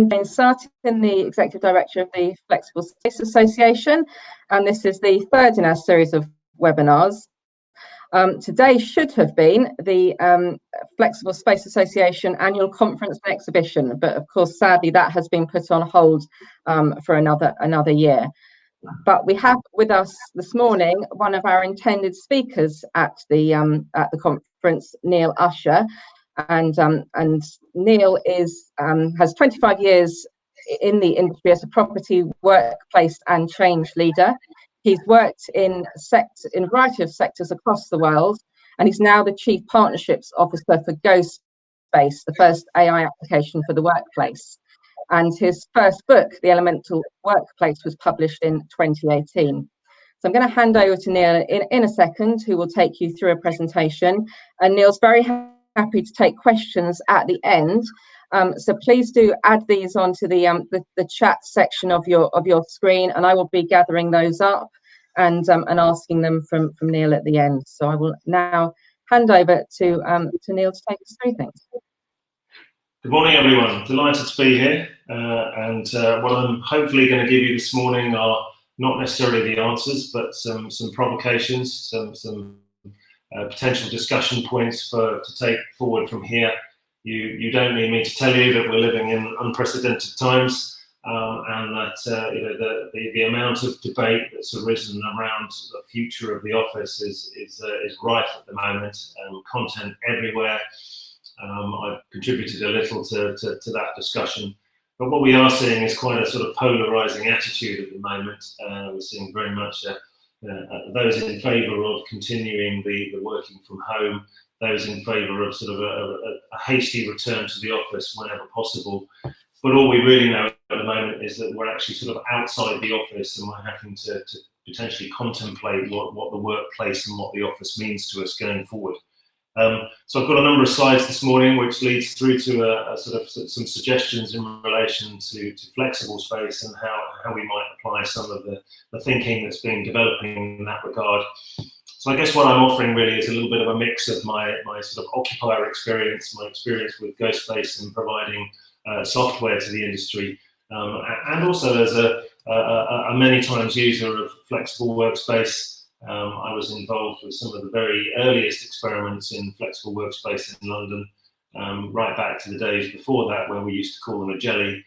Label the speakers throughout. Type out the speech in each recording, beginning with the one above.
Speaker 1: Jane Sartin, the Executive Director of the Flexible Space Association, and this is the third in our series of webinars. Today should have been the Flexible Space Association annual conference and exhibition, but of course, sadly, that has been put on hold for another year. But we have with us this morning one of our intended speakers at the conference, Neil Usher. And Neil has 25 years in the industry as a property, workplace and change leader. He's worked in a variety of sectors across the world, and he's now the Chief Partnerships Officer for GoSpace, the first AI application for the workplace. And his first book, The Elemental Workplace, was published in 2018. So I'm going to hand over to Neil in a second, who will take you through a presentation. And Neil's very happy to take questions at the end, so please do add these onto the chat section of your screen, and I will be gathering those up and asking them from Neil at the end. So I will now hand over to Neil to take us through things.
Speaker 2: Good morning, everyone. Delighted to be here, and what I'm hopefully going to give you this morning are not necessarily the answers, but some provocations, some potential discussion points to take forward from here. You don't need me to tell you that we're living in unprecedented times, and that the amount of debate that's arisen around the future of the office is rife at the moment, and content everywhere. I've contributed a little to that discussion, but what we are seeing is quite a sort of polarizing attitude at the moment. We're seeing very much those in favour of continuing the working from home, those in favour of sort of a hasty return to the office whenever possible. But all we really know at the moment is that we're actually sort of outside the office, and we're having to potentially contemplate what the workplace and what the office means to us going forward. So I've got a number of slides this morning, which leads through to sort of some suggestions in relation to flexible space and how we might apply some of the thinking that's been developing in that regard. So I guess what I'm offering really is a little bit of a mix of my sort of occupier experience, my experience with GoSpace and providing software to the industry, and also as a many times user of flexible workspace. I was involved with some of the very earliest experiments in flexible workspace in London, right back to the days before that, where we used to call them a jelly,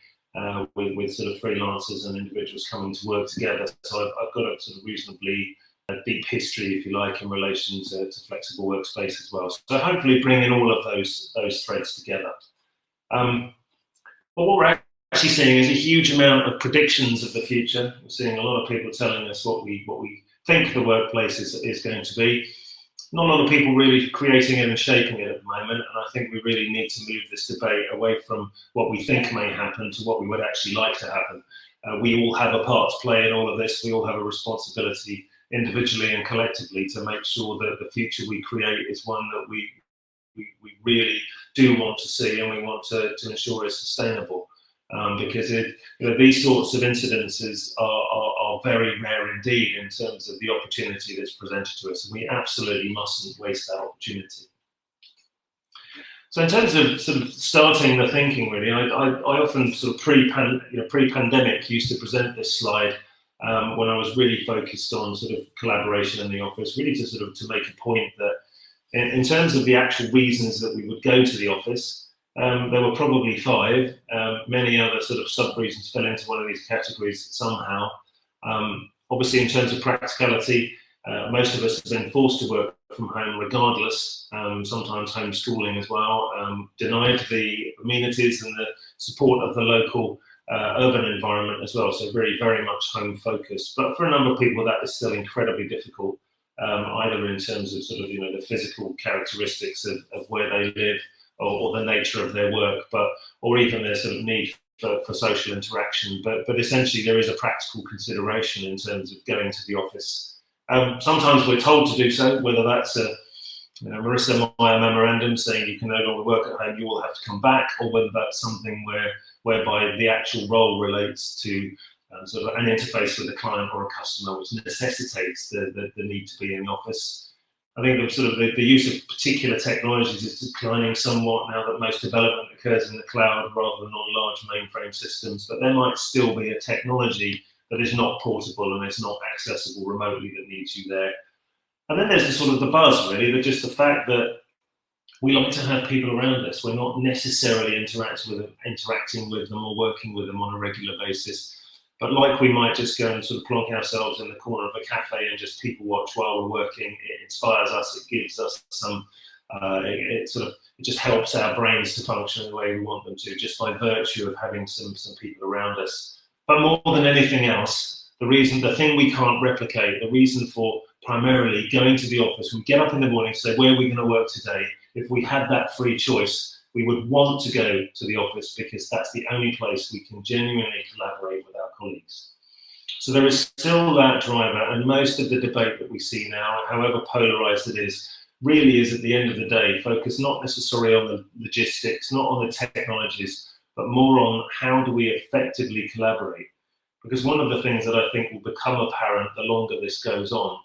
Speaker 2: with sort of freelancers and individuals coming to work together. So I've got a sort of reasonably deep history, if you like, in relation to flexible workspace as well. So hopefully bringing all of those threads together. But what we're actually seeing is a huge amount of predictions of the future. We're seeing a lot of people telling us what we think the workplace is going to be. Not a lot of people really creating it and shaping it at the moment, and I think we really need to move this debate away from what we think may happen to what we would actually like to happen. We all have a part to play in all of this. We all have a responsibility individually and collectively to make sure that the future we create is one that we really do want to see, and we want to ensure is sustainable. Because these sorts of incidences are very rare indeed in terms of the opportunity that's presented to us, and we absolutely mustn't waste that opportunity. So in terms of sort of starting the thinking, really, I often sort of pre-pandemic used to present this slide when I was really focused on sort of collaboration in the office, really to make a point that in terms of the actual reasons that we would go to the office, there were probably 5. Many other sort of sub-reasons fell into one of these categories somehow. Obviously, in terms of practicality, most of us have been forced to work from home regardless, sometimes homeschooling as well, denied the amenities and the support of the local urban environment as well, so very, very much home focused. But for a number of people, that is still incredibly difficult, either in terms of sort of, the physical characteristics of where they live, or the nature of their work, or even their sort of need for social interaction. But essentially, there is a practical consideration in terms of going to the office. Sometimes we're told to do so, whether that's a Marissa Meyer memorandum saying you can no longer work at home, you will have to come back, or whether that's something whereby the actual role relates to sort of an interface with a client or a customer, which necessitates the need to be in the office. I think the use of particular technologies is declining somewhat now that most development occurs in the cloud rather than on large mainframe systems, but there might still be a technology that is not portable and is not accessible remotely that needs you there. And then there's the buzz, really, but just the fact that we like to have people around us. We're not necessarily interacting with them or working with them on a regular basis. But like we might just go and plonk ourselves in the corner of a cafe and just people watch while we're working, it inspires us, it gives us some, it just helps our brains to function the way we want them to, just by virtue of having some people around us. But more than anything else, the thing we can't replicate, the reason for primarily going to the office, we get up in the morning and say, where are we going to work today? If we had that free choice, we would want to go to the office because that's the only place we can genuinely collaborate with our colleagues. So there is still that driver, and most of the debate that we see now, however polarized it is, really is at the end of the day focused not necessarily on the logistics, not on the technologies, but more on how do we effectively collaborate. Because one of the things that I think will become apparent the longer this goes on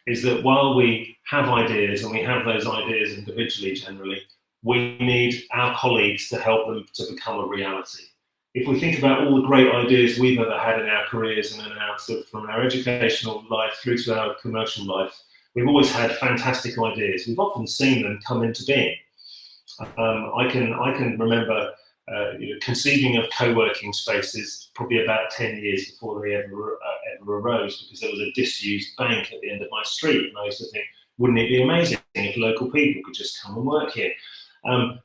Speaker 2: is that while we have ideas, and we have those ideas individually generally, we need our colleagues to help them to become a reality. If we think about all the great ideas we've ever had in our careers and from our educational life through to our commercial life, we've always had fantastic ideas. We've often seen them come into being. I can remember conceiving of co-working spaces probably about 10 years before they ever arose, because there was a disused bank at the end of my street, and I used to think, wouldn't it be amazing if local people could just come and work here?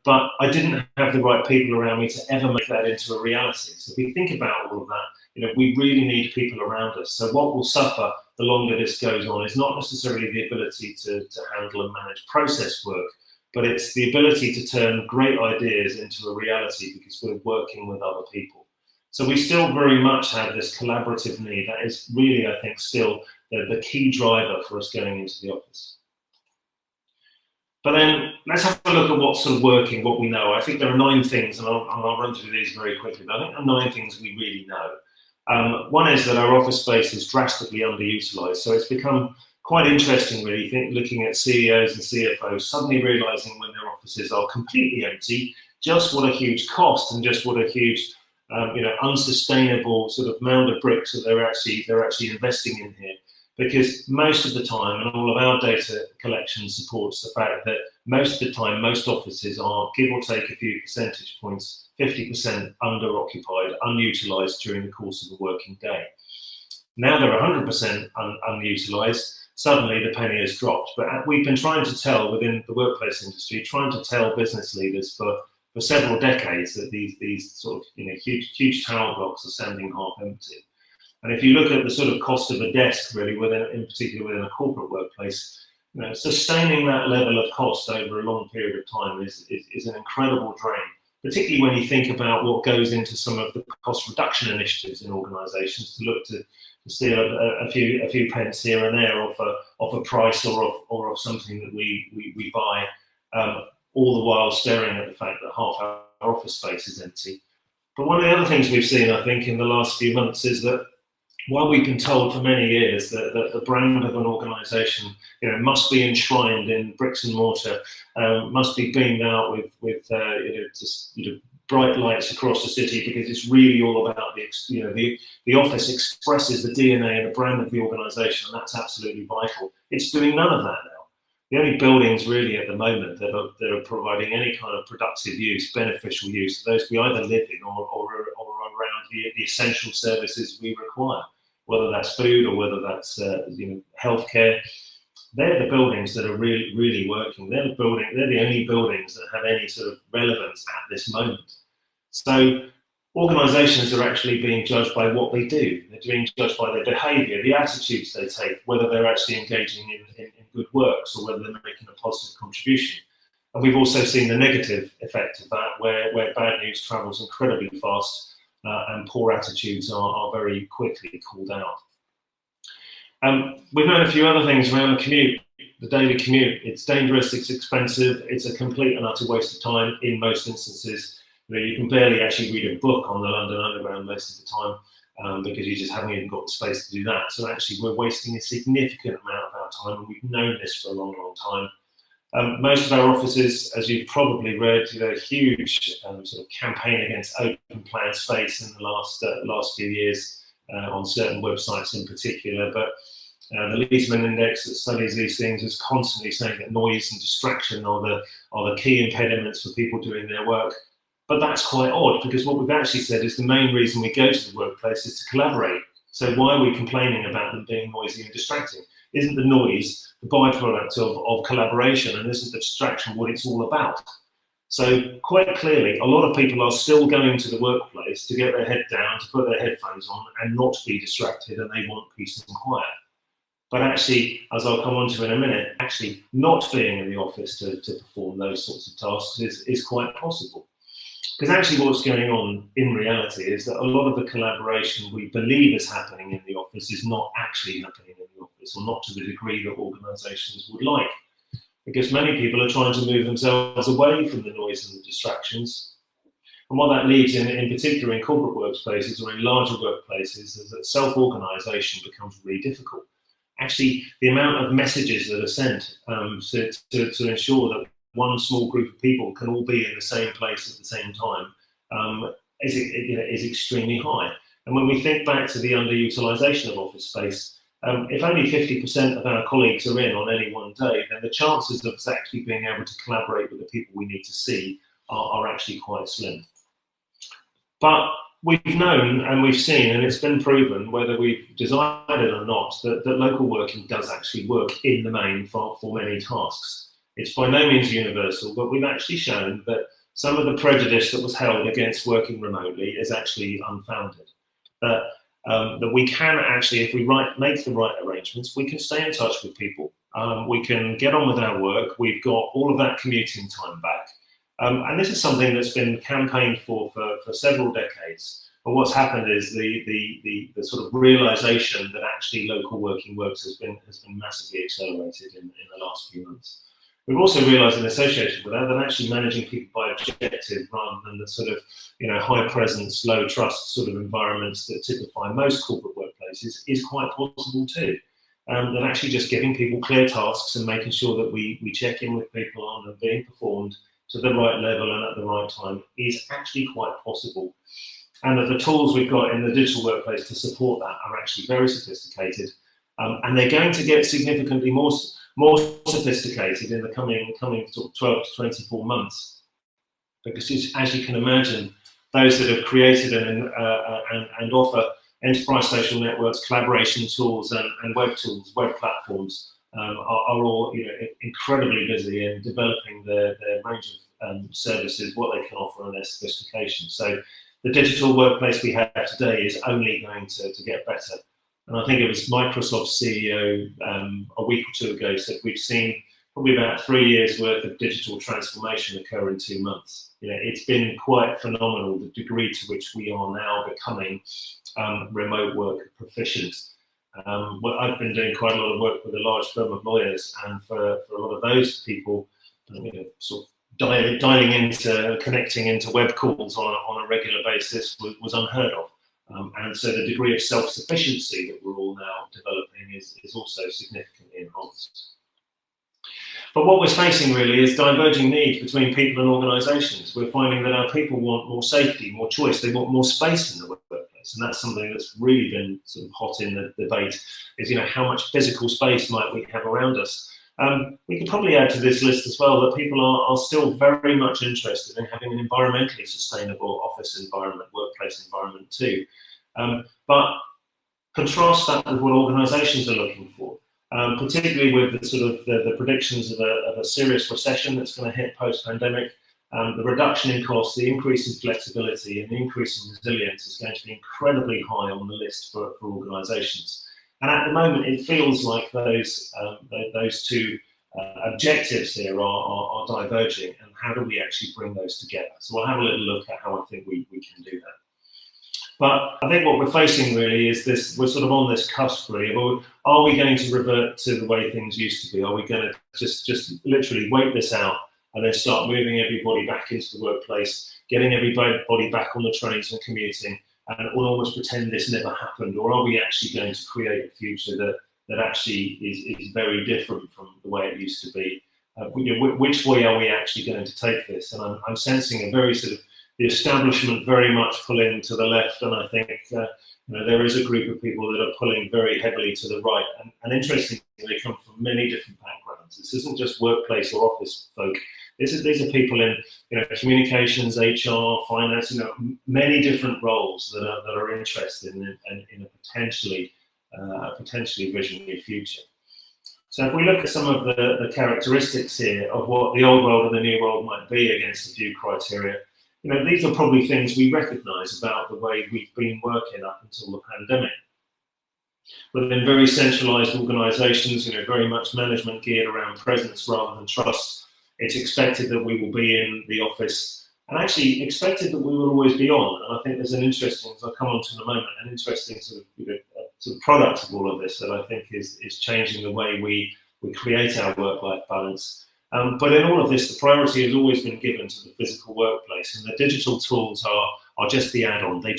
Speaker 2: But I didn't have the right people around me to ever make that into a reality. So if we think about all of that, we really need people around us. So what will suffer the longer this goes on is not necessarily the ability to handle and manage process work, but it's the ability to turn great ideas into a reality because we're working with other people. So we still very much have this collaborative need. That is really, I think, still the key driver for us going into the office. But then let's have a look at what's working, what we know. I think there are 9 things, and I'll run through these very quickly, but I think there are 9 things we really know. One is that our office space is drastically underutilized. So it's become quite interesting, really, looking at CEOs and CFOs suddenly realizing when their offices are completely empty, just what a huge cost and just what a huge, unsustainable mound of bricks that they're actually investing in here. Because most of the time, and all of our data collection supports the fact that most of the time, most offices are, give or take a few percentage points, 50% under-occupied, unutilized during the course of a working day. Now they're 100% unutilized. Suddenly the penny has dropped. But we've been trying to tell within the workplace industry, trying to tell business leaders for several decades that these huge tower blocks are standing half empty. And if you look at the cost of a desk, really, in particular within a corporate workplace, sustaining that level of cost over a long period of time is an incredible drain, particularly when you think about what goes into some of the cost reduction initiatives in organisations to look to steal a few pence here and there off a price or of something that we buy, all the while staring at the fact that half our office space is empty. But one of the other things we've seen, I think, in the last few months is that while we've been told for many years that the brand of an organisation, must be enshrined in bricks and mortar, must be beamed out with bright lights across the city, because it's really all about the office expresses the DNA and the brand of the organisation, and that's absolutely vital. It's doing none of that now. The only buildings really at the moment that are providing any kind of productive use, beneficial use, are those we either live in or around the essential services we require, whether that's food or whether that's healthcare. They're the buildings that are really working. They're the only buildings that have any relevance at this moment. So organisations are actually being judged by what they do. They're being judged by their behaviour, the attitudes they take, whether they're actually engaging in good works or whether they're making a positive contribution. And we've also seen the negative effect of that, where bad news travels incredibly fast and poor attitudes are very quickly called out. We've known a few other things around the commute, the daily commute. It's dangerous, it's expensive, it's a complete and utter waste of time in most instances. You can barely actually read a book on the London Underground most of the time. because you just haven't even got the space to do that. So actually we're wasting a significant amount of our time, and we've known this for a long, long time. Most of our offices, as you've probably read, a huge sort of campaign against open plan space in the last few years on certain websites in particular. But the Leesman Index that studies these things is constantly saying that noise and distraction are the key impediments for people doing their work. But that's quite odd, because what we've actually said is the main reason we go to the workplace is to collaborate. So why are we complaining about them being noisy and distracting? Isn't the noise the byproduct of collaboration, and isn't the distraction what it's all about? So quite clearly, a lot of people are still going to the workplace to get their head down, to put their headphones on and not be distracted, and they want peace and quiet. But actually, as I'll come on to in a minute, actually not being in the office to perform those sorts of tasks is quite possible. Because actually what's going on in reality is that a lot of the collaboration we believe is happening in the office is not actually happening in the office, or not to the degree that organisations would like. Because many people are trying to move themselves away from the noise and the distractions. And what that leads in particular in corporate workspaces or in larger workplaces, is that self-organisation becomes really difficult. Actually, the amount of messages that are sent to ensure that one small group of people can all be in the same place at the same time is extremely high. And when we think back to the underutilisation of office space, if only 50% of our colleagues are in on any one day, then the chances of us actually being able to collaborate with the people we need to see are actually quite slim. But we've known and we've seen, and it's been proven, whether we've desired it or not, that local working does actually work in the main for many tasks. It's by no means universal, but we've actually shown that some of the prejudice that was held against working remotely is actually unfounded. That we can actually, if we make the right arrangements, we can stay in touch with people. We can get on with our work. We've got all of that commuting time back. And this is something that's been campaigned for several decades. But what's happened is the sort of realization that actually local working works has been massively accelerated in the last few months. We've also realised in association with that actually managing people by objective rather than the sort of high presence, low trust sort of environments that typify most corporate workplaces is quite possible too. That actually just giving people clear tasks and making sure that we check in with people on them being performed to the right level and at the right time is actually quite possible. And that the tools we've got in the digital workplace to support that are actually very sophisticated, and they're going to get significantly more sophisticated in the coming sort of 12 to 24 months, because as you can imagine, those that have created and offer enterprise social networks, collaboration tools, and web tools, web platforms are all incredibly busy in developing their range of services, what they can offer, and their sophistication. So the digital workplace we have today is only going to get better. And I think it was Microsoft's CEO a week or two ago said we've seen probably about 3 years worth of digital transformation occur in 2 months. It's been quite phenomenal, the degree to which we are now becoming remote work proficient. I've been doing quite a lot of work with a large firm of lawyers, and for a lot of those people, sort of dialing into, connecting into web calls on a regular basis was unheard of. And so the degree of self-sufficiency that we're all now developing is also significantly enhanced. But what we're facing really is diverging needs between people and organisations. We're finding that our people want more safety, more choice, they want more space in the workplace. And that's something that's really been sort of hot in the debate, is how much physical space might we have around us. We could probably add to this list as well that people are still very much interested in having an environmentally sustainable office environment, workplace environment too. But contrast that with what organisations are looking for, particularly with the sort of the predictions of a serious recession that's going to hit post-pandemic. The reduction in costs, the increase in flexibility, and the increase in resilience is going to be incredibly high on the list for organisations. And at the moment, it feels like those two objectives here are diverging, and how do we actually bring those together? So we'll have a little look at how I think we can do that. But I think what we're facing really is this, we're sort of on this cusp really. Are we going to revert to the way things used to be? Are we going to just literally wait this out and then start moving everybody back into the workplace, getting everybody back on the trains and commuting, and we'll almost pretend this never happened? Or are we actually going to create a future that actually is very different from the way it used to be? Which way are we actually going to take this? And I'm sensing a very sort of the establishment very much pulling to the left, and I think there is a group of people that are pulling very heavily to the right. And interestingly, they come from many different backgrounds. This isn't just workplace or office folk. These are people in communications, HR, finance, many different roles that are interested in a potentially visionary future. So if we look at some of the characteristics here of what the old world and the new world might be against a few criteria, these are probably things we recognise about the way we've been working up until the pandemic. Within very centralised organisations, very much management geared around presence rather than trust, it's expected that we will be in the office, and actually expected that we will always be on. And I think there's an interesting, as I'll come on to in a moment, an interesting sort of product of all of this that I think is changing the way we create our work-life balance. But in all of this, the priority has always been given to the physical workplace, and the digital tools are just the add-on. They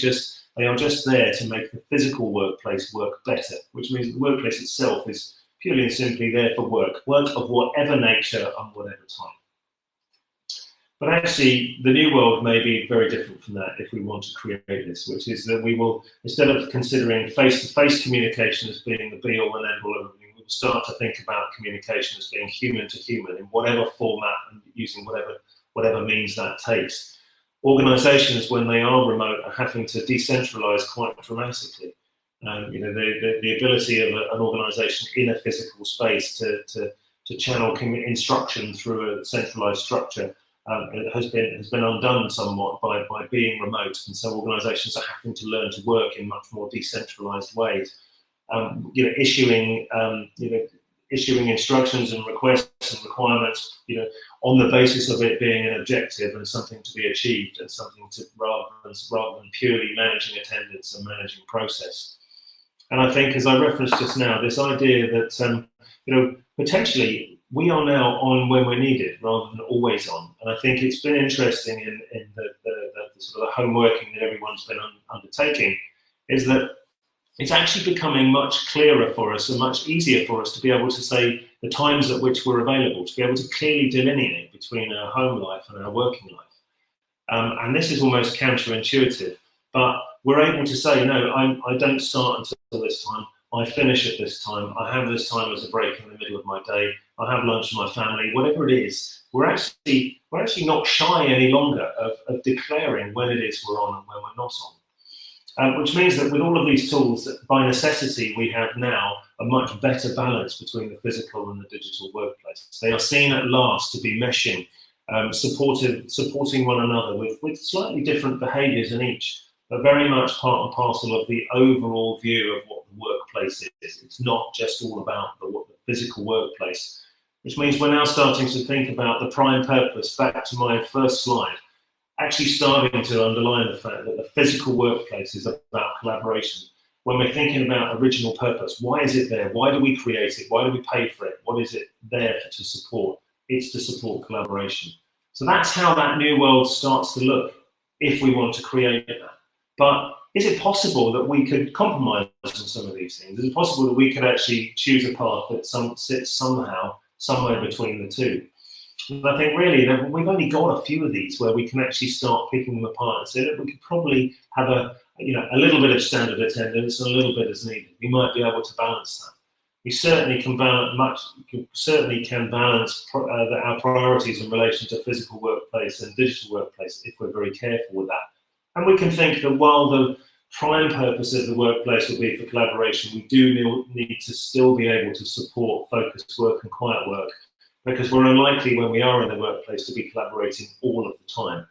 Speaker 2: are just there to make the physical workplace work better, which means the workplace itself is purely and simply there for work of whatever nature and whatever type. But actually, the new world may be very different from that if we want to create this, which is that we will, instead of considering face-to-face communication as being the be-all and end-all of everything, we will start to think about communication as being human to human in whatever format and using whatever means that takes. Organisations, when they are remote, are having to decentralise quite dramatically. The ability of an organisation in a physical space to channel instruction through a centralised structure has been undone somewhat by being remote, and so organisations are having to learn to work in much more decentralised ways. Issuing instructions and requests and requirements, on the basis of it being an objective and something to be achieved, and something to rather than purely managing attendance and managing process. And I think, as I referenced just now, this idea that potentially we are now on when we're needed rather than always on. And I think it's been interesting in the sort of the home working that everyone's been undertaking, is that it's actually becoming much clearer for us and much easier for us to be able to say the times at which we're available, to be able to clearly delineate between our home life and our working life. And this is almost counterintuitive, but we're able to say, no, I don't start until this time, I finish at this time, I have this time as a break in the middle of my day, I have lunch with my family, whatever it is. We're actually not shy any longer of declaring when it is we're on and when we're not on. Which means that with all of these tools, that by necessity we have now a much better balance between the physical and the digital workplace. They are seen at last to be meshing, supporting one another with slightly different behaviours in each, but very much part and parcel of the overall view of what the workplace is. It's not just all about the physical workplace, which means we're now starting to think about the prime purpose, back to my first slide, actually starting to underline the fact that the physical workplace is about collaboration. When we're thinking about original purpose, why is it there? Why do we create it? Why do we pay for it? What is it there to support? It's to support collaboration. So that's how that new world starts to look if we want to create that. But is it possible that we could compromise on some of these things? Is it possible that we could actually choose a path that sits somehow somewhere between the two? And I think really that we've only got a few of these where we can actually start picking them apart and say that we could probably have a little bit of standard attendance and a little bit as needed. We might be able to balance that. We certainly can balance our priorities in relation to physical workplace and digital workplace if we're very careful with that. And we can think that while the prime purpose of the workplace will be for collaboration, we do need to still be able to support focused work and quiet work, because we're unlikely when we are in the workplace to be collaborating all of the time.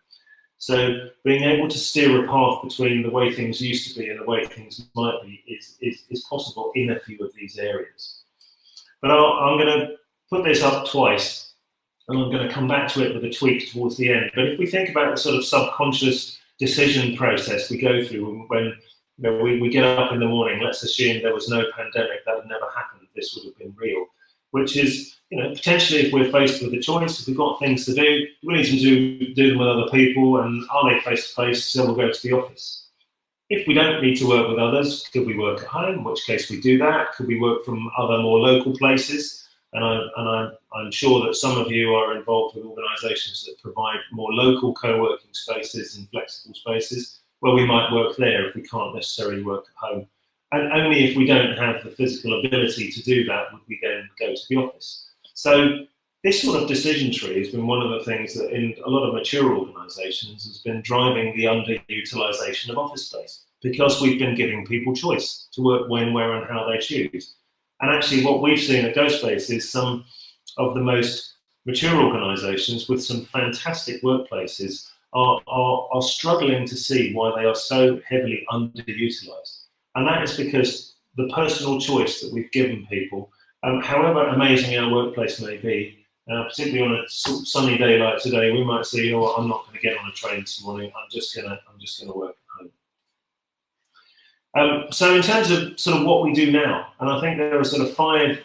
Speaker 2: So being able to steer a path between the way things used to be and the way things might be is possible in a few of these areas. But I'm going to put this up twice, and I'm going to come back to it with a tweak towards the end. But if we think about the sort of subconscious decision process we go through when we get up in the morning, let's assume there was no pandemic, that had never happened, this would have been real, which is, potentially if we're faced with a choice, if we've got things to do, we need to do them with other people, and are they face-to-face, so we'll go to the office. If we don't need to work with others, could we work at home? In which case we do that. Could we work from other more local places? And I'm sure that some of you are involved with organisations that provide more local co-working spaces and flexible spaces. Well, we might work there if we can't necessarily work at home. And only if we don't have the physical ability to do that would we then go to the office. So this sort of decision tree has been one of the things that in a lot of mature organisations has been driving the underutilisation of office space, because we've been giving people choice to work when, where and how they choose. And actually what we've seen at GoSpace is some of the most mature organisations with some fantastic workplaces are struggling to see why they are so heavily underutilised. And that is because the personal choice that we've given people, however amazing our workplace may be, particularly on a sunny day like today, we might say, you know what, I'm not going to get on a train this morning. I'm just going to work at home. So in terms of sort of what we do now, and I think there are sort of five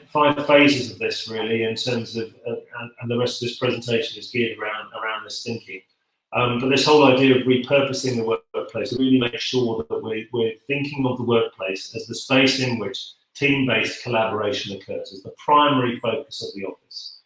Speaker 2: phases of this really, in terms of, and the rest of this presentation is geared around this thinking. But this whole idea of repurposing the workplace, really make sure that we're thinking of the workplace as the space in which team-based collaboration occurs, as the primary focus of the office.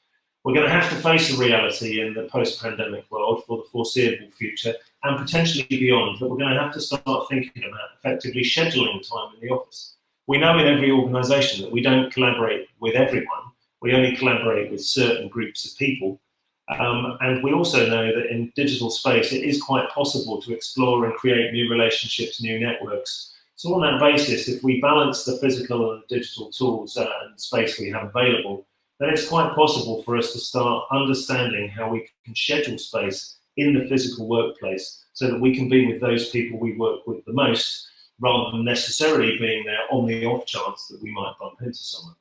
Speaker 2: We're going to have to face a reality in the post-pandemic world for the foreseeable future and potentially beyond, that we're going to have to start thinking about effectively scheduling time in the office. We know in every organisation that we don't collaborate with everyone, we only collaborate with certain groups of people. And we also know that in digital space, it is quite possible to explore and create new relationships, new networks. So on that basis, if we balance the physical and digital tools and space we have available, then it's quite possible for us to start understanding how we can schedule space in the physical workplace so that we can be with those people we work with the most, rather than necessarily being there on the off chance that we might bump into someone.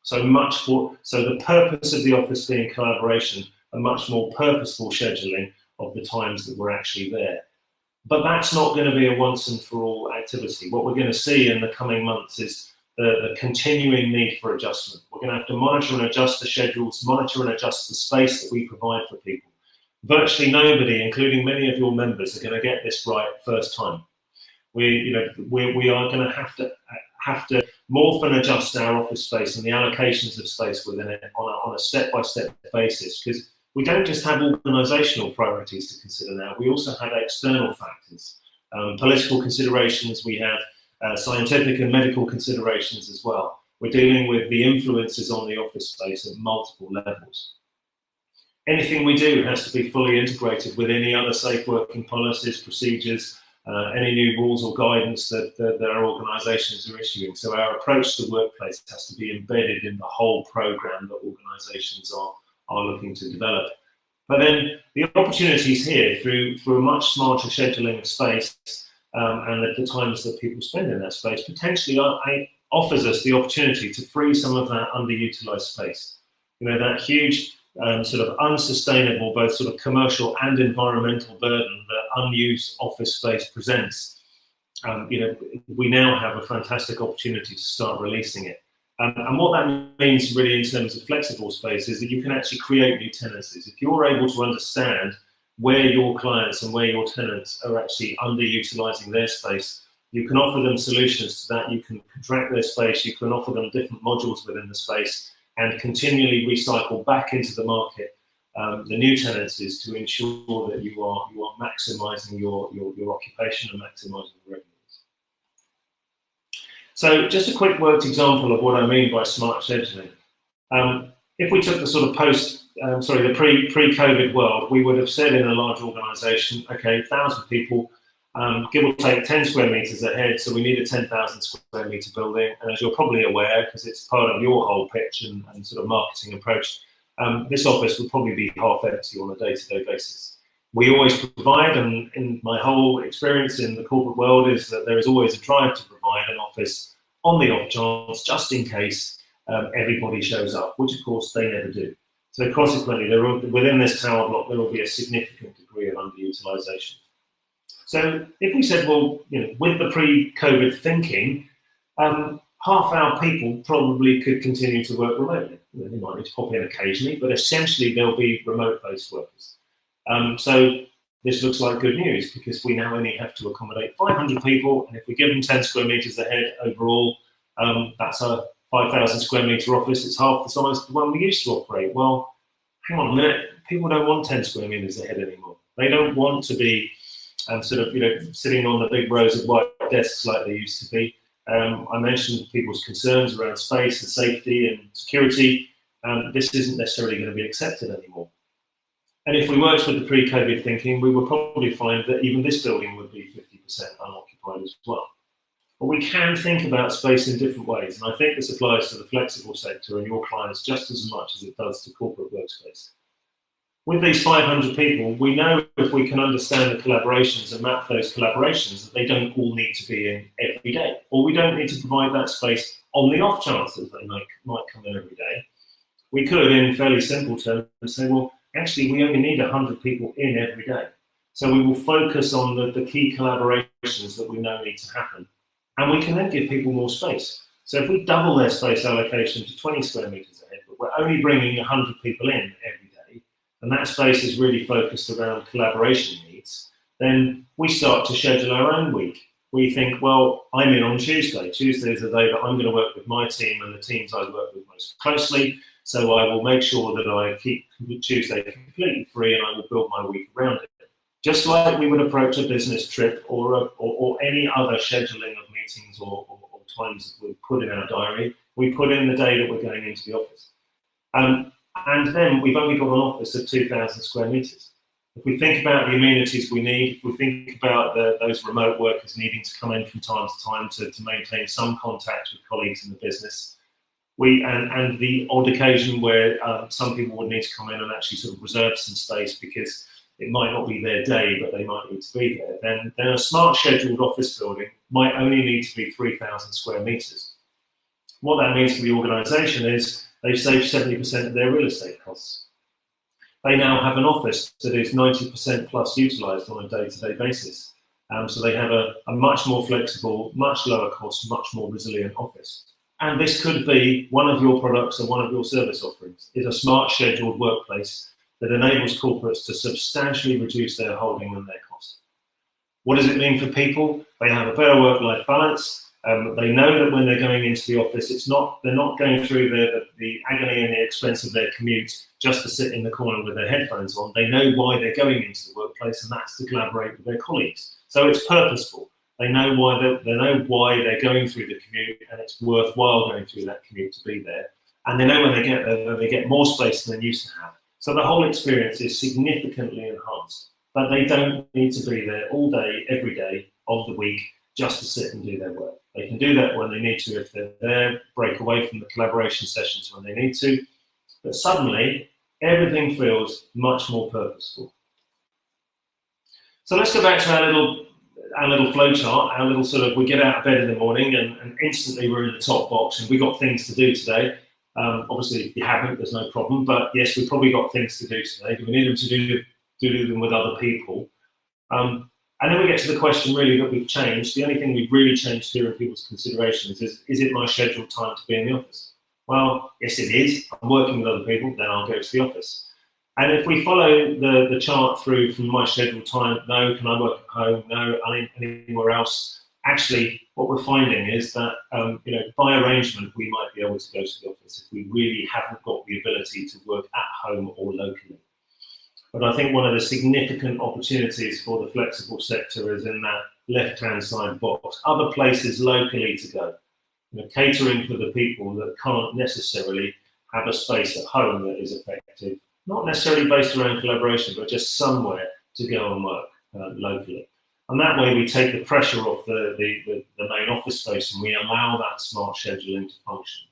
Speaker 2: So the purpose of the office being collaboration, a much more purposeful scheduling of the times that we're actually there. But that's not going to be a once and for all activity. What we're going to see in the coming months is the continuing need for adjustment. We're going to have to monitor and adjust the schedules, monitor and adjust the space that we provide for people. Virtually nobody, including many of your members, are going to get this right first time. We are going to have to morph and adjust our office space and the allocations of space within it on a step-by-step basis, because we don't just have organisational priorities to consider now, we also have external factors, political considerations, we have scientific and medical considerations as well. We're dealing with the influences on the office space at multiple levels. Anything we do has to be fully integrated with any other safe working policies, procedures, any new rules or guidance that our organisations are issuing. So our approach to the workplace has to be embedded in the whole programme that organisations are looking to develop. But then the opportunities here through a much smarter scheduling of space and at the times that people spend in that space potentially offers us the opportunity to free some of that underutilised space. You know, that huge sort of unsustainable, both sort of commercial and environmental burden that unused office space presents. You know, we now have a fantastic opportunity to start releasing it. And what that means really in terms of flexible space is that you can actually create new tenancies. If you're able to understand where your clients and where your tenants are actually underutilising their space, you can offer them solutions to that. You can contract their space, you can offer them different modules within the space and continually recycle back into the market the new tenancies to ensure that you are maximising your occupation and maximising the revenues. So just a quick worked example of what I mean by smart scheduling. If we took the sort of the pre-COVID world, we would have said in a large organisation, okay, 1,000 people, give or take 10 square metres a head, so we need a 10,000 square metre building. And as you're probably aware, because it's part of your whole pitch and sort of marketing approach, this office would probably be half empty on a day-to-day basis. We always provide, and in my whole experience in the corporate world is that there is always a drive to provide an office on the off chance, just in case everybody shows up, which of course they never do. So consequently, within this tower block, there will be a significant degree of underutilisation. So if we said, well, you know, with the pre-COVID thinking, half our people probably could continue to work remotely. You know, they might need to pop in occasionally, but essentially they'll be remote-based workers. So this looks like good news because we now only have to accommodate 500 people, and if we give them 10 square metres a head overall, that's a 5,000 square metre office. It's half the size of the one we used to operate. Well, hang on a minute, people don't want 10 square metres a head anymore. They don't want to be sort of, sitting on the big rows of white desks like they used to be. I mentioned people's concerns around space and safety and security. This isn't necessarily going to be accepted anymore. And if we worked with the pre-COVID thinking, we would probably find that even this building would be 50% unoccupied as well. But we can think about space in different ways, and I think this applies to the flexible sector and your clients just as much as it does to corporate workspace. With these 500 people, we know if we can understand the collaborations and map those collaborations that they don't all need to be in every day, or we don't need to provide that space on the off chance that they might come in every day. We could, in fairly simple terms, say, well, actually, we only need 100 people in every day. So we will focus on the key collaborations that we know need to happen. And we can then give people more space. So if we double their space allocation to 20 square metres a head, but we're only bringing 100 people in every day, and that space is really focused around collaboration needs, then we start to schedule our own week. We think, well, I'm in on Tuesday. Tuesday is the day that I'm going to work with my team and the teams I work with most closely. So I will make sure that I keep Tuesday completely free and I will build my week around it. Just like we would approach a business trip or any other scheduling of meetings or times that we put in our diary, we put in the day that we're going into the office. And then we've only got an office of 2,000 square metres. If we think about the amenities we need, if we think about those remote workers needing to come in from time to time to maintain some contact with colleagues in the business, and the odd occasion where some people would need to come in and actually sort of reserve some space because it might not be their day, but they might need to be there, then a smart scheduled office building might only need to be 3,000 square metres. What that means for the organisation is they've saved 70% of their real estate costs. They now have an office that is 90% plus utilised on a day-to-day basis. So they have a much more flexible, much lower cost, much more resilient office. And this could be one of your products or one of your service offerings, is a smart scheduled workplace that enables corporates to substantially reduce their holding and their cost. What does it mean for people? They have a better work-life balance. They know that when they're going into the office, they're not going through the agony and the expense of their commute just to sit in the corner with their headphones on. They know why they're going into the workplace, and that's to collaborate with their colleagues. So it's purposeful. They know why they're going through the commute, and it's worthwhile going through that commute to be there. And they know when they get there, they get more space than they used to have. So the whole experience is significantly enhanced. But they don't need to be there all day, every day of the week, just to sit and do their work. They can do that when they need to if they're there, break away from the collaboration sessions when they need to. But suddenly, everything feels much more purposeful. So let's go back to our little flow chart, our little sort of, we get out of bed in the morning and instantly we're in the top box and we've got things to do today. Obviously, if you haven't, there's no problem. But yes, we've probably got things to do today. Do we need them to do them with other people? And then we get to the question really that we've changed. The only thing we've really changed here in people's considerations is it my scheduled time to be in the office? Well, yes, it is. I'm working with other people, then I'll go to the office. And if we follow the chart through from my scheduled time, no, can I work at home? No, anywhere else? Actually, what we're finding is that, by arrangement, we might be able to go to the office if we really haven't got the ability to work at home or locally. But I think one of the significant opportunities for the flexible sector is in that left-hand side box. Other places locally to go, catering for the people that can't necessarily have a space at home that is effective, not necessarily based around collaboration, but just somewhere to go and work locally. And that way we take the pressure off the main office space and we allow that smart scheduling to function.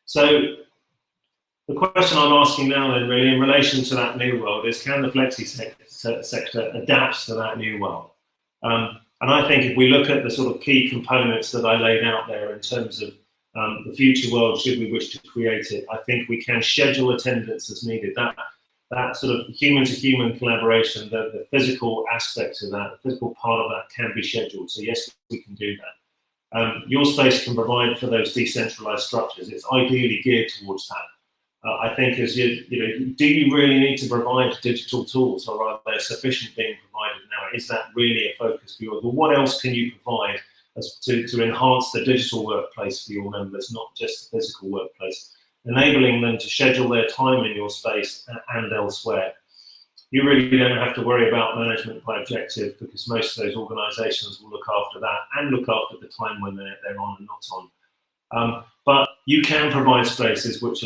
Speaker 2: So the question I'm asking now then really in relation to that new world is, can the flexi sector adapt to that new world? And I think if we look at the sort of key components that I laid out there in terms of the future world, should we wish to create it, I think we can schedule attendance as needed. That sort of human-to-human collaboration, the physical aspect of that, the physical part of that can be scheduled. So yes, we can do that. Your space can provide for those decentralized structures. It's ideally geared towards that. I think is, do you really need to provide digital tools, or are there sufficient being provided now? Is that really a focus for you? Well, what else can you provide as to enhance the digital workplace for your members, not just the physical workplace, enabling them to schedule their time in your space and elsewhere? You really don't have to worry about management by objective, because most of those organisations will look after that and look after the time when they're on and not on. But you can provide spaces which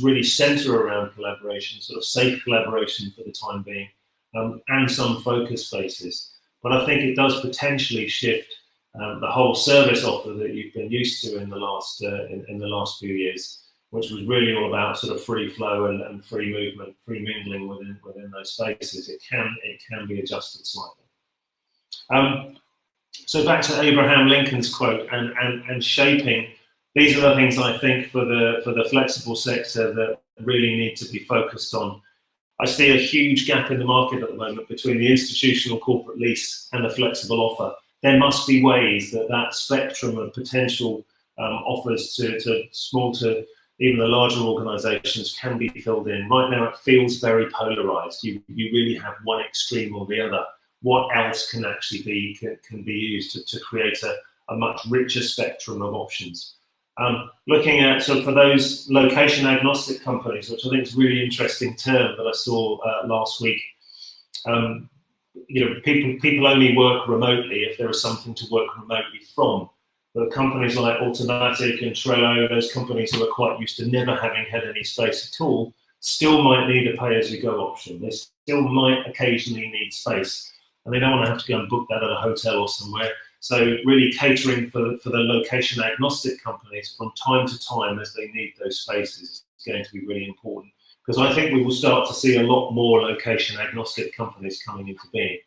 Speaker 2: really centre around collaboration, sort of safe collaboration for the time being, and some focus spaces. But I think it does potentially shift the whole service offer that you've been used to in the last few years, which was really all about sort of free flow and free movement, free mingling within those spaces. It can be adjusted slightly. So back to Abraham Lincoln's quote and shaping. These are the things I think for the flexible sector that really need to be focused on. I see a huge gap in the market at the moment between the institutional corporate lease and the flexible offer. There must be ways that spectrum of potential offers to small to even the larger organisations can be filled in. Right now it feels very polarised. You really have one extreme or the other. What else can actually be used to create a much richer spectrum of options? Looking at, so for those location agnostic companies, which I think is a really interesting term that I saw last week. People only work remotely if there is something to work remotely from. But companies like Automatic and Trello, those companies who are quite used to never having had any space at all, still might need a pay-as-you-go option. They still might occasionally need space, and they don't want to have to go and book that at a hotel or somewhere. So really catering for the location agnostic companies from time to time as they need those spaces is going to be really important, because I think we will start to see a lot more location agnostic companies coming into being.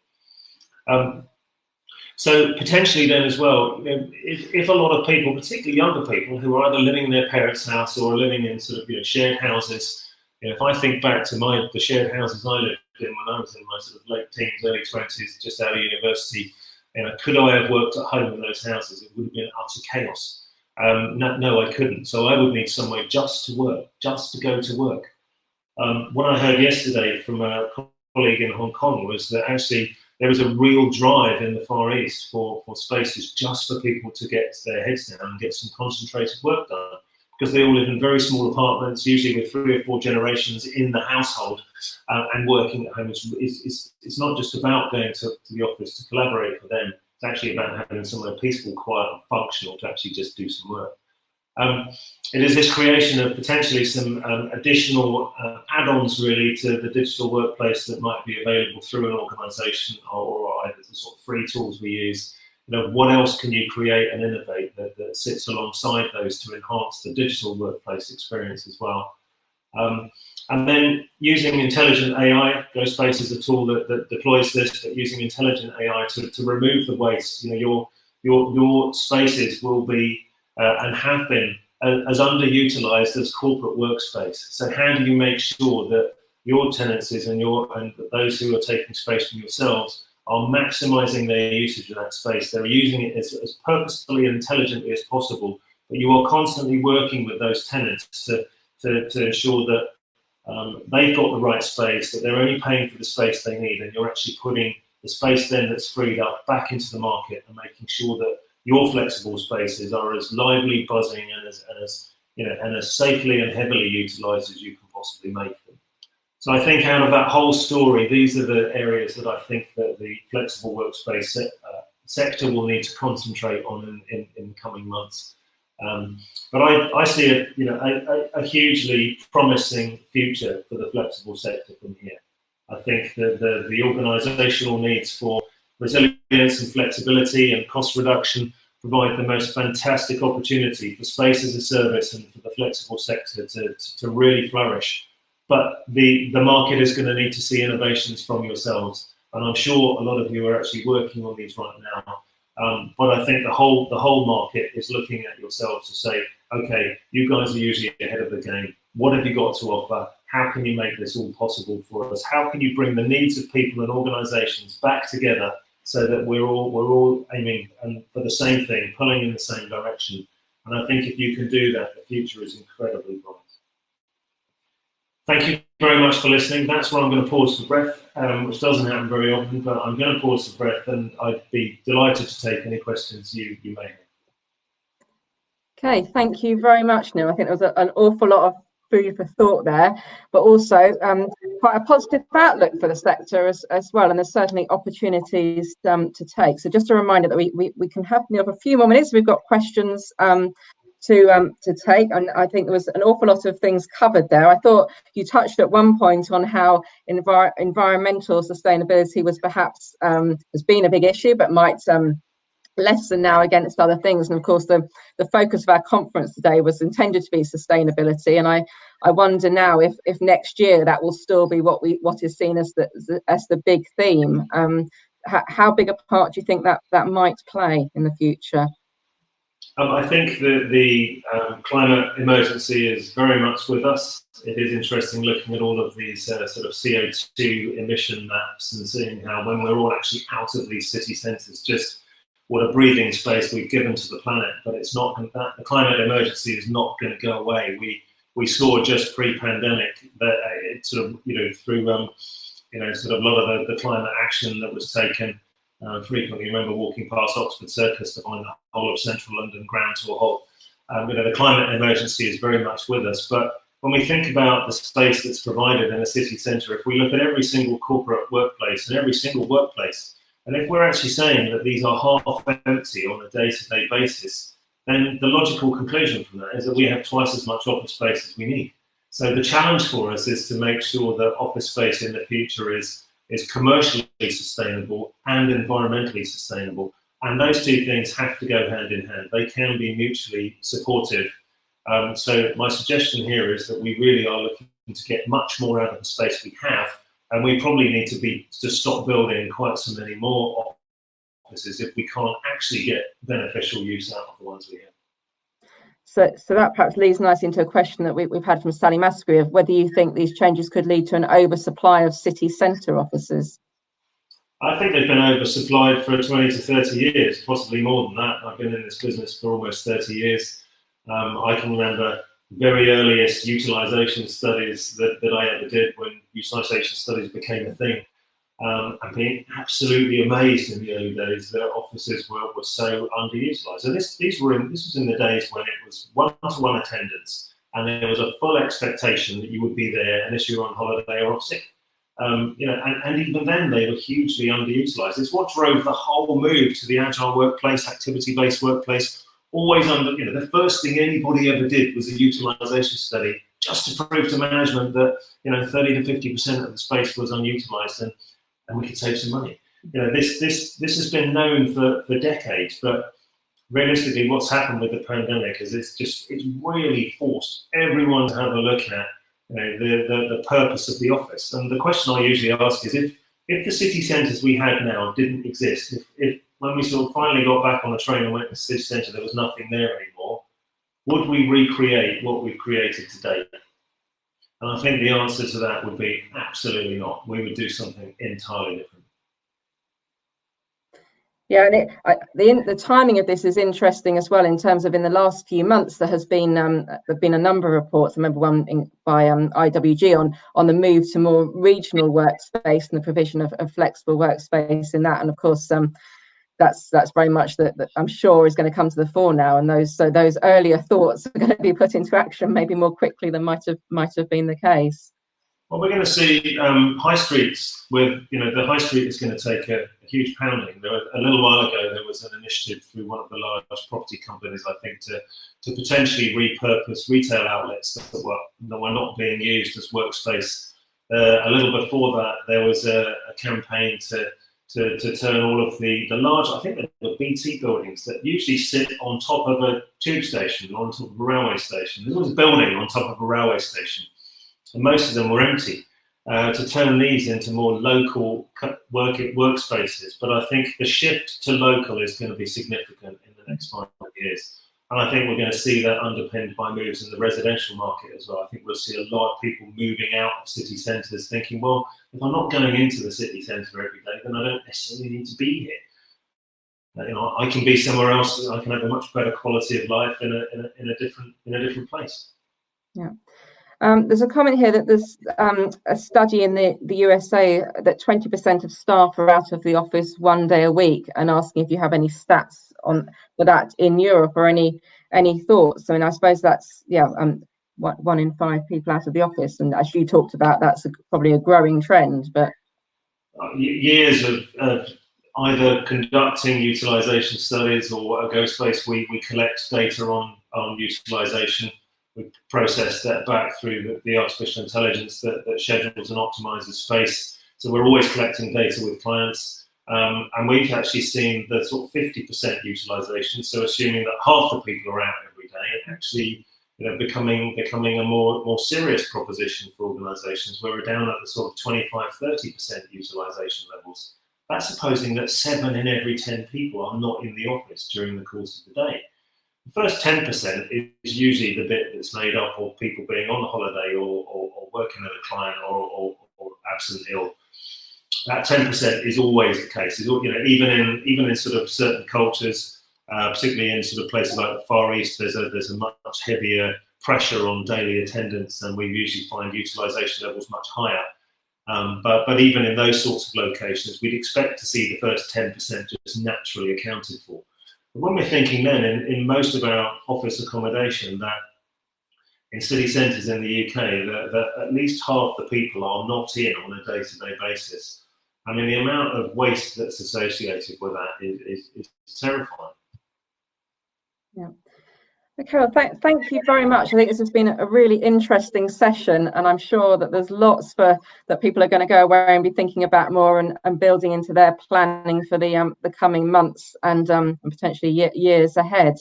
Speaker 2: So potentially then as well, if a lot of people, particularly younger people, who are either living in their parents' house or living in sort of shared houses, if I think back to the shared houses I lived in when I was in my sort of late teens, early 20s, just out of university, could I have worked at home in those houses? It would have been utter chaos. No, I couldn't. So I would need somewhere just to work, just to go to work. What I heard yesterday from a colleague in Hong Kong was that actually there was a real drive in the Far East for spaces just for people to get their heads down and get some concentrated work done, because they all live in very small apartments, usually with 3 or 4 generations in the household, and working at home. It's not just about going to the office to collaborate for them. It's actually about having somewhere peaceful, quiet, and functional to actually just do some work. It is this creation of potentially some additional add-ons really to the digital workplace that might be available through an organisation, or either the sort of free tools we use. What else can you create and innovate that sits alongside those to enhance the digital workplace experience as well? And then using intelligent AI, GoSpace is a tool that deploys this, but using intelligent AI to remove the waste. Your spaces will be and have been as underutilized as corporate workspace. So how do you make sure that your tenancies and those who are taking space from yourselves are maximizing their usage of that space? They're using it as purposefully and intelligently as possible, but you are constantly working with those tenants to ensure that they've got the right space, that they're only paying for the space they need, and you're actually putting the space then that's freed up back into the market and making sure that your flexible spaces are as lively, buzzing, and as safely and heavily utilised as you can possibly make them. So I think out of that whole story, these are the areas that I think that the flexible workspace sector will need to concentrate on in the coming months. But I see a hugely promising future for the flexible sector from here. I think that the organisational needs for resilience and flexibility and cost reduction provide the most fantastic opportunity for space as a service and for the flexible sector to really flourish. But the market is going to need to see innovations from yourselves, and I'm sure a lot of you are actually working on these right now. But I think the whole market is looking at yourselves to say, okay, you guys are usually ahead of the game. What have you got to offer? How can you make this all possible for us? How can you bring the needs of people and organisations back together so that we're all aiming for the same thing, pulling in the same direction? And I think if you can do that, the future is incredibly bright. Thank you very much for listening. That's where I'm going to pause for breath, which doesn't happen very often, but I'm going to pause for breath, and I'd be delighted to take any questions you may have.
Speaker 1: Okay, thank you very much, Neil. I think there was an awful lot of food for thought there, but also quite a positive outlook for the sector as well, and there's certainly opportunities to take. So just a reminder that we can have Neil for a few more minutes. We've got questions to take, and I think there was an awful lot of things covered there. I thought you touched at one point on how environmental sustainability was perhaps has been a big issue, but might lessen now against other things. And of course, the focus of our conference today was intended to be sustainability. And I wonder now if next year that will still be what is seen as the big theme. How big a part do you think that might play in the future?
Speaker 2: I think that the climate emergency is very much with us. It is interesting looking at all of these sort of CO2 emission maps and seeing how when we're all actually out of these city centres, just what a breathing space we've given to the planet. But it's not that the climate emergency is not going to go away. We saw just pre-pandemic that it sort of through sort of a lot of the climate action that was taken. Frequently remember walking past Oxford Circus to find the whole of central London ground to a halt. The climate emergency is very much with us. But when we think about the space that's provided in a city centre, if we look at every single corporate workplace and every single workplace, and if we're actually saying that these are half empty on a day-to-day basis, then the logical conclusion from that is that we have twice as much office space as we need. So the challenge for us is to make sure that office space in the future is commercially sustainable and environmentally sustainable. And those two things have to go hand in hand. They can be mutually supportive. So my suggestion here is that we really are looking to get much more out of the space we have, and we probably need to stop building quite so many more offices if we can't actually get beneficial use out of the ones we have.
Speaker 1: So that perhaps leads nicely into a question that we've had from Sally Maskery of whether you think these changes could lead to an oversupply of city centre offices.
Speaker 2: I think they've been oversupplied for 20 to 30 years, possibly more than that. I've been in this business for almost 30 years. I can remember very earliest utilisation studies that I ever did when utilisation studies became a thing. And being absolutely amazed in the early days that offices were so underutilised. So this was in the days when it was one-to-one attendance, and there was a full expectation that you would be there unless you were on holiday or off sick. And even then they were hugely underutilised. It's what drove the whole move to the agile workplace, activity-based workplace. Always the first thing anybody ever did was a utilisation study, just to prove to management that 30 to 50% of the space was unutilised, and we could save some money. This has been known for decades, but realistically, what's happened with the pandemic is it's really forced everyone to have a look at the purpose of the office. And the question I usually ask is if the city centres we had now didn't exist, if when we sort of finally got back on the train and went to the city centre, there was nothing there anymore, would we recreate what we've created today? And I think the answer to that would be absolutely not. We would do something entirely different.
Speaker 1: Yeah, and the timing of this is interesting as well in terms of in the last few months there been a number of reports. I remember one by IWG on the move to more regional workspace and the provision of flexible workspace in that, and of course that's very much that I'm sure is going to come to the fore now, and those earlier thoughts are going to be put into action maybe more quickly than might have been the case.
Speaker 2: Well, we're going to see high streets with, the high street is going to take a huge pounding. A little while ago, there was an initiative through one of the large property companies, I think, to potentially repurpose retail outlets that were not being used as workspace. A little before that, there was a campaign to turn all of the large, I think the BT buildings that usually sit on top of a tube station, on top of a railway station. There was a building on top of a railway station, and most of them were empty, to turn these into more local workspaces. But I think the shift to local is going to be significant in the next 5 years. And I think we're going to see that underpinned by moves in the residential market as well. I think we'll see a lot of people moving out of city centres thinking, well, if I'm not going into the city centre every day, then I don't necessarily need to be here. I can be somewhere else. I can have a much better quality of life in a different place.
Speaker 1: Yeah. There's a comment here that there's a study in the USA that 20% of staff are out of the office 1 day a week, and asking if you have any stats on for that in Europe, or any thoughts. I mean, I suppose that's 1 in 5 people out of the office, and as you talked about, that's probably a growing trend. But
Speaker 2: years of either conducting utilization studies, or at GoSpace we collect data on utilization. We process that back through the artificial intelligence that schedules and optimizes space. So we're always collecting data with clients, and we've actually seen the sort of 50% utilization. So assuming that half the people are out every day, actually, becoming a more serious proposition for organisations, where we're down at the sort of 25-30% utilization levels. That's supposing that 7 in every 10 people are not in the office during the course of the day. The first 10% is usually the bit that's made up of people being on holiday, or working at a client, or absent ill. That 10% is always the case. Even in sort of certain cultures, particularly in sort of places like the Far East, there's a much heavier pressure on daily attendance, and we usually find utilisation levels much higher. But even in those sorts of locations, we'd expect to see the first 10% just naturally accounted for. When we're thinking then in most of our office accommodation, that in city centres in the UK, that at least half the people are not in on a day-to-day basis. I mean, the amount of waste that's associated with that is terrifying.
Speaker 1: Yeah. Okay, well, thank you very much. I think this has been a really interesting session, and I'm sure that there's lots that people are going to go away and be thinking about more, and building into their planning for the coming months and potentially years ahead.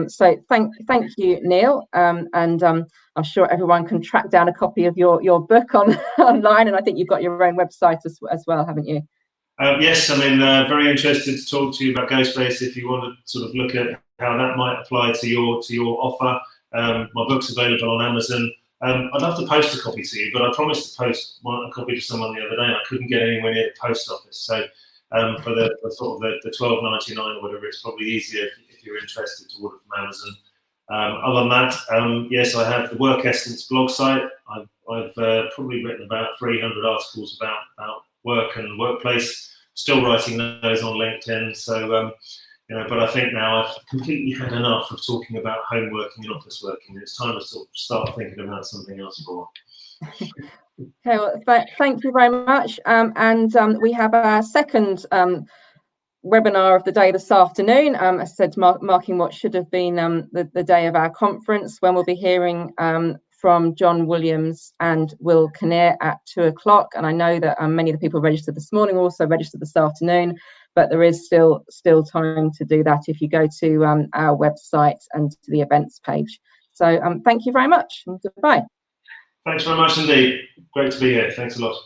Speaker 1: So thank you, Neil, and I'm sure everyone can track down a copy of your book online, and I think you've got your own website as well, haven't you?
Speaker 2: Yes, I mean, very interested to talk to you about GoSpace if you want to sort of look at how that might apply to your offer. My book's available on Amazon. I'd love to post a copy to you, but I promised to post a copy to someone the other day, and I couldn't get anywhere near the post office. So for the sort of the $12.99 or whatever, it's probably easier if you're interested to order from Amazon. Other than that, yes, I have the Work Essence blog site. I've probably written about 300 articles about work and workplace. Still writing those on LinkedIn. So, but I think now I've completely had enough of talking about home working and office working. It's time to sort of start thinking about something else for a while.
Speaker 1: Okay, well, thank you very much. And we have our second webinar of the day this afternoon, as I said, marking what should have been the day of our conference, when we'll be hearing from John Williams and Will Kinnear at 2 o'clock. And I know that many of the people registered this morning also registered this afternoon, but there is still time to do that if you go to our website and to the events page. So thank you very much, and goodbye.
Speaker 2: Thanks very much indeed. Great to be here. Thanks a lot.